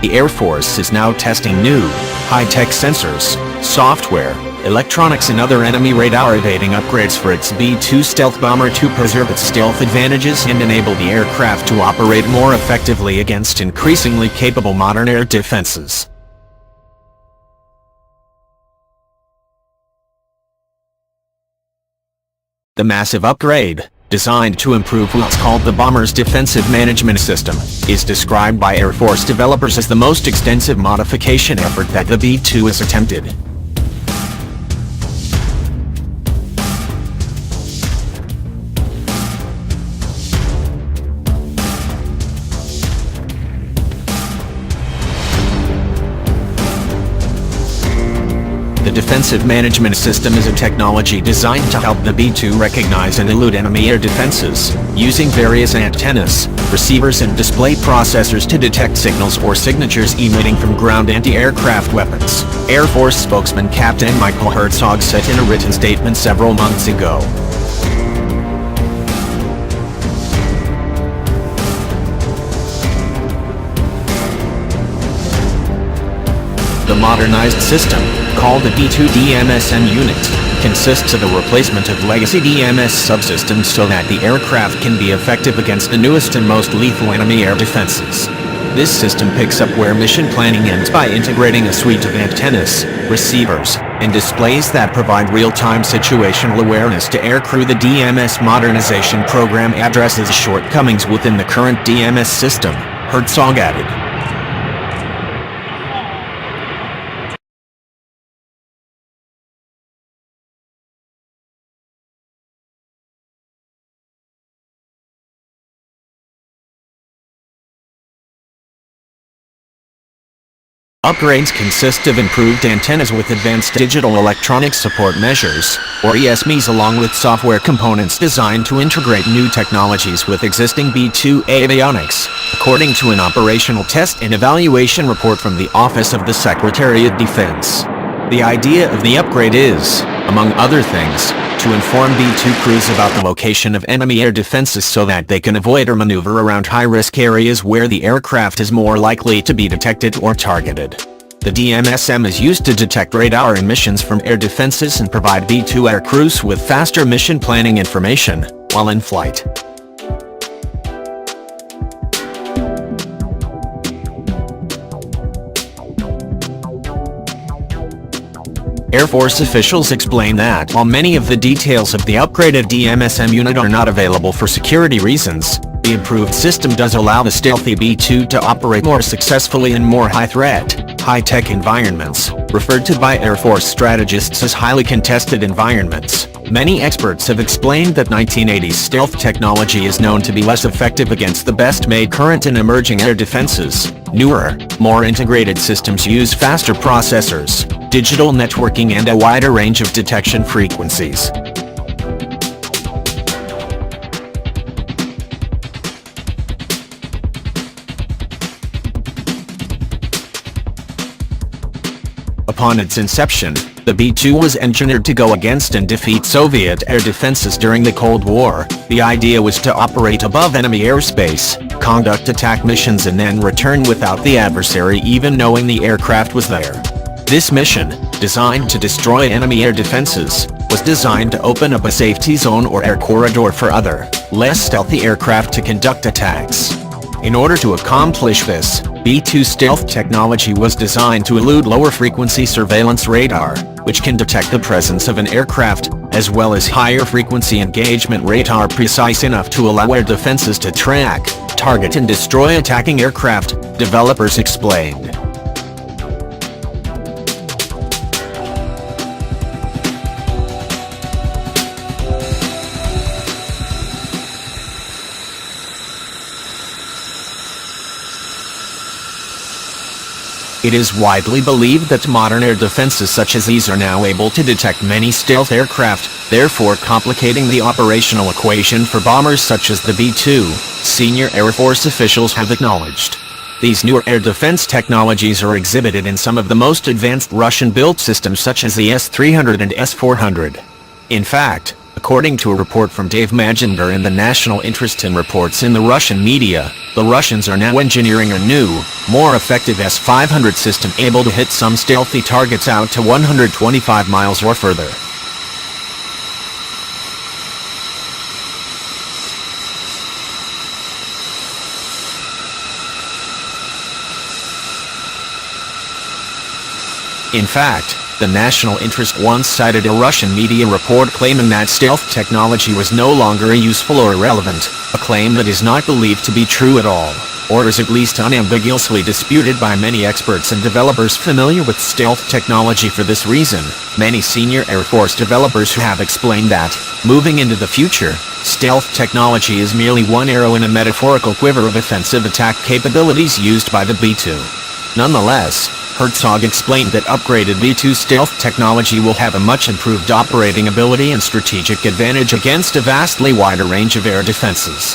The Air Force is now testing new, high-tech sensors, software, electronics and other enemy radar evading upgrades for its B-2 stealth bomber to preserve its stealth advantages and enable the aircraft to operate more effectively against increasingly capable modern air defenses. The massive upgrade, designed to improve what's called the bomber's defensive management system, is described by Air Force developers as the most extensive modification effort that the B-2 has attempted. The defensive management system is a technology designed to help the B-2 recognize and elude enemy air defenses, using various antennas, receivers and display processors to detect signals or signatures emitting from ground anti-aircraft weapons, Air Force spokesman Captain Michael Herzog said in a written statement several months ago. The modernized system, called the B-2 DMSM unit, consists of the replacement of legacy DMS subsystems so that the aircraft can be effective against the newest and most lethal enemy air defenses. This system picks up where mission planning ends by integrating a suite of antennas, receivers, and displays that provide real-time situational awareness to aircrew. The DMS modernization program addresses shortcomings within the current DMS system, Herzog added. Upgrades consist of improved antennas with advanced digital electronic support measures, or ESMEs, along with software components designed to integrate new technologies with existing B-2 avionics, according to an operational test and evaluation report from the Office of the Secretary of Defense. The idea of the upgrade is, among other things, to inform B-2 crews about the location of enemy air defenses so that they can avoid or maneuver around high-risk areas where the aircraft is more likely to be detected or targeted. The DMSM is used to detect radar emissions from air defenses and provide B-2 air crews with faster mission planning information while in flight. Air Force officials explain that while many of the details of the upgraded DMSM unit are not available for security reasons, the improved system does allow the stealthy B-2 to operate more successfully in more high-threat, high-tech environments, referred to by Air Force strategists as highly contested environments. Many experts have explained that 1980s stealth technology is known to be less effective against the best-made current and emerging air defenses. Newer, more integrated systems use faster processors, digital networking and a wider range of detection frequencies. Upon its inception, the B-2 was engineered to go against and defeat Soviet air defenses during the Cold War. The idea was to operate above enemy airspace, conduct attack missions and then return without the adversary even knowing the aircraft was there. This mission, designed to destroy enemy air defenses, was designed to open up a safety zone or air corridor for other, less stealthy aircraft to conduct attacks. In order to accomplish this, B-2 stealth technology was designed to elude lower-frequency surveillance radar, which can detect the presence of an aircraft, as well as higher-frequency engagement radar precise enough to allow air defenses to track, target and destroy attacking aircraft, developers explained. It is widely believed that modern air defenses such as these are now able to detect many stealth aircraft, therefore complicating the operational equation for bombers such as the B-2, senior Air Force officials have acknowledged. These newer air defense technologies are exhibited in some of the most advanced Russian-built systems such as the S-300 and S-400. In fact, According to a report from Dave Magender in the National Interest in Reports in the Russian media, the Russians are now engineering a new, more effective S-500 system able to hit some stealthy targets out to 125 miles or further. In fact, the National Interest once cited a Russian media report claiming that stealth technology was no longer useful or irrelevant, a claim that is not believed to be true at all, or is at least unambiguously disputed by many experts and developers familiar with stealth technology. For this reason, many senior Air Force developers have explained that, moving into the future, stealth technology is merely one arrow in a metaphorical quiver of offensive attack capabilities used by the B-2. Nonetheless, Herzog explained that upgraded B-2 stealth technology will have a much improved operating ability and strategic advantage against a vastly wider range of air defenses.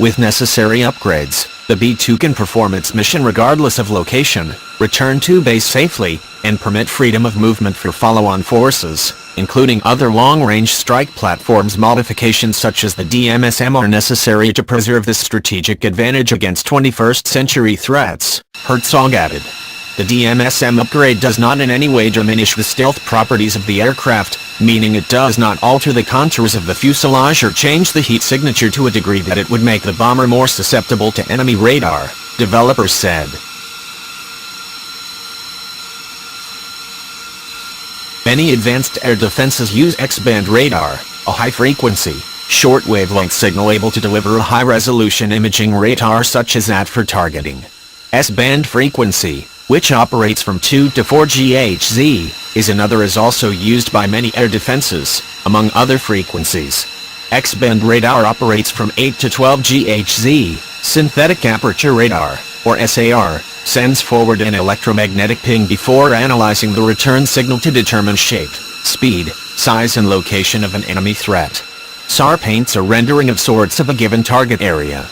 With necessary upgrades, the B-2 can perform its mission regardless of location, return to base safely, and permit freedom of movement for follow-on forces, including other long-range strike platforms. Modifications such as the DMSM are necessary to preserve this strategic advantage against 21st-century threats, Herzog added. The DMSM upgrade does not in any way diminish the stealth properties of the aircraft, meaning it does not alter the contours of the fuselage or change the heat signature to a degree that it would make the bomber more susceptible to enemy radar, developers said. Many advanced air defenses use X-band radar, a high-frequency, short-wavelength signal able to deliver a high-resolution imaging radar such as that for targeting. S-band frequency, which operates from 2 to 4 GHz, is another is also used by many air defenses, among other frequencies. X-band radar operates from 8 to 12 GHz, synthetic aperture radar, or SAR, sends forward an electromagnetic ping before analyzing the return signal to determine shape, speed, size and location of an enemy threat. SAR paints a rendering of sorts of a given target area.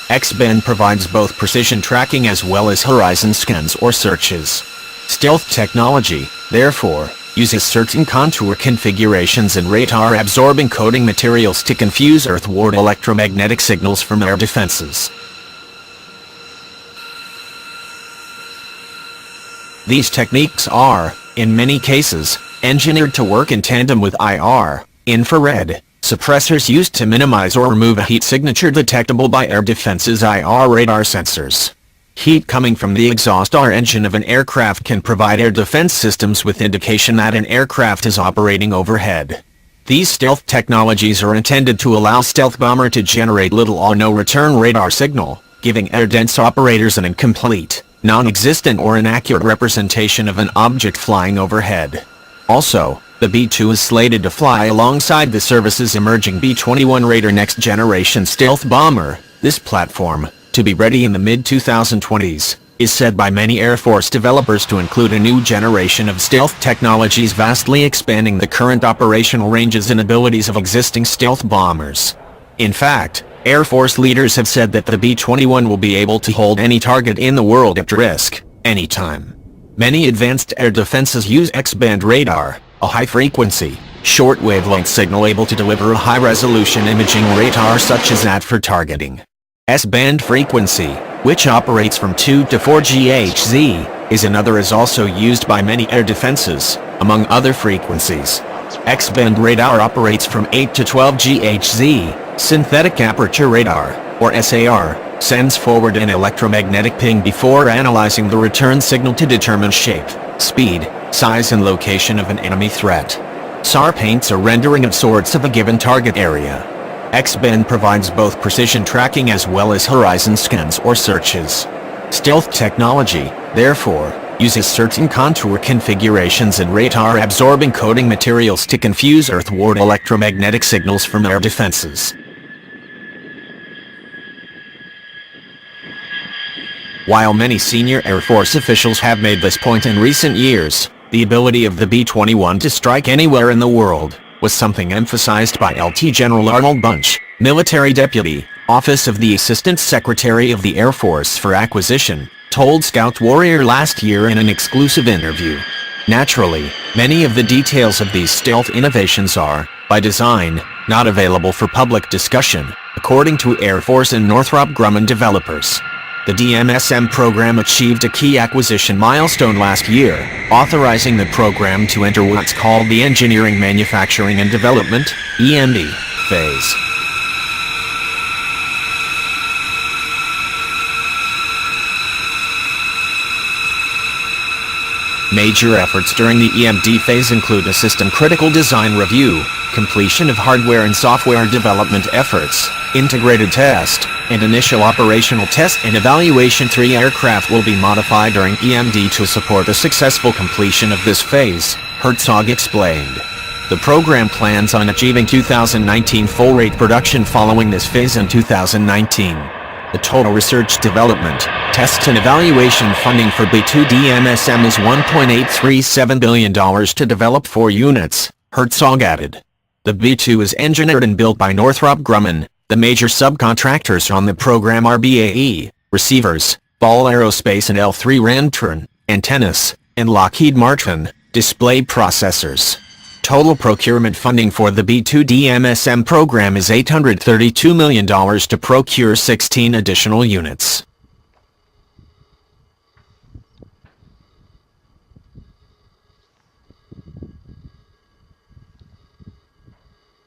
X-band provides both precision tracking as well as horizon scans or searches. Stealth technology, therefore, uses certain contour configurations and radar-absorbing coating materials to confuse earthward electromagnetic signals from air defenses. These techniques are, in many cases, engineered to work in tandem with IR, infrared, suppressors used to minimize or remove a heat signature detectable by air defense's IR radar sensors. Heat coming from the exhaust or engine of an aircraft can provide air defense systems with indication that an aircraft is operating overhead. These stealth technologies are intended to allow stealth bomber to generate little or no return radar signal, giving air-dense operators an incomplete, non-existent or inaccurate representation of an object flying overhead. Also, the B-2 is slated to fly alongside the service's emerging B-21 Raider next-generation stealth bomber. This platform, to be ready in the mid-2020s, is said by many Air Force developers to include a new generation of stealth technologies vastly expanding the current operational ranges and abilities of existing stealth bombers. In fact, Air Force leaders have said that the B-21 will be able to hold any target in the world at risk, anytime. Many advanced air defenses use X-band radar, a high-frequency, short-wavelength signal able to deliver a high-resolution imaging radar such as that for targeting. S-band frequency, which operates from 2 to 4 GHz, is another is also used by many air defenses, among other frequencies. X-band radar operates from 8 to 12 GHz, synthetic aperture radar, or SAR, sends forward an electromagnetic ping before analyzing the return signal to determine shape, speed, size and location of an enemy threat. SAR paints a rendering of sorts of a given target area. X-band provides both precision tracking as well as horizon scans or searches. Stealth technology, therefore, uses certain contour configurations and radar-absorbing coating materials to confuse earthward electromagnetic signals from air defenses. While many senior Air Force officials have made this point in recent years, the ability of the B-21 to strike anywhere in the world was something emphasized by Lt. General Arnold Bunch, Military Deputy, Office of the Assistant Secretary of the Air Force for Acquisition, told Scout Warrior last year in an exclusive interview. Naturally, many of the details of these stealth innovations are, by design, not available for public discussion, according to Air Force and Northrop Grumman developers. The DMSM program achieved a key acquisition milestone last year, authorizing the program to enter what's called the Engineering, Manufacturing and Development (EMD) phase. Major efforts during the EMD phase include a system-critical design review, completion of hardware and software development efforts, integrated test, and initial operational test and evaluation. 3 aircraft will be modified during EMD to support the successful completion of this phase, Herzog explained. The program plans on achieving 2019 full-rate production following this phase in 2019. The total research, development, tests and evaluation funding for B-2 DMSM is $1.837 billion to develop 4 units, Herzog added. The B-2 is engineered and built by Northrop Grumman. The major subcontractors on the program are BAE, receivers, Ball Aerospace and L3 Rantern, antennas, and Lockheed Martin, display processors. Total procurement funding for the B-2 DMSM program is $832 million to procure 16 additional units.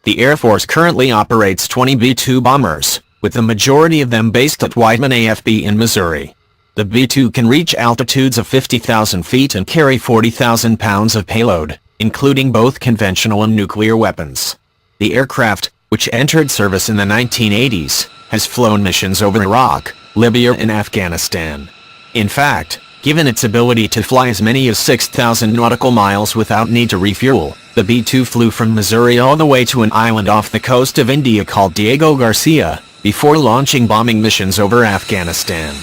The Air Force currently operates 20 B-2 bombers, with the majority of them based at Whiteman AFB in Missouri. The B-2 can reach altitudes of 50,000 feet and carry 40,000 pounds of payload, including both conventional and nuclear weapons. The aircraft, which entered service in the 1980s, has flown missions over Iraq, Libya and Afghanistan. In fact, given its ability to fly as many as 6,000 nautical miles without need to refuel, the B-2 flew from Missouri all the way to an island off the coast of India called Diego Garcia, before launching bombing missions over Afghanistan.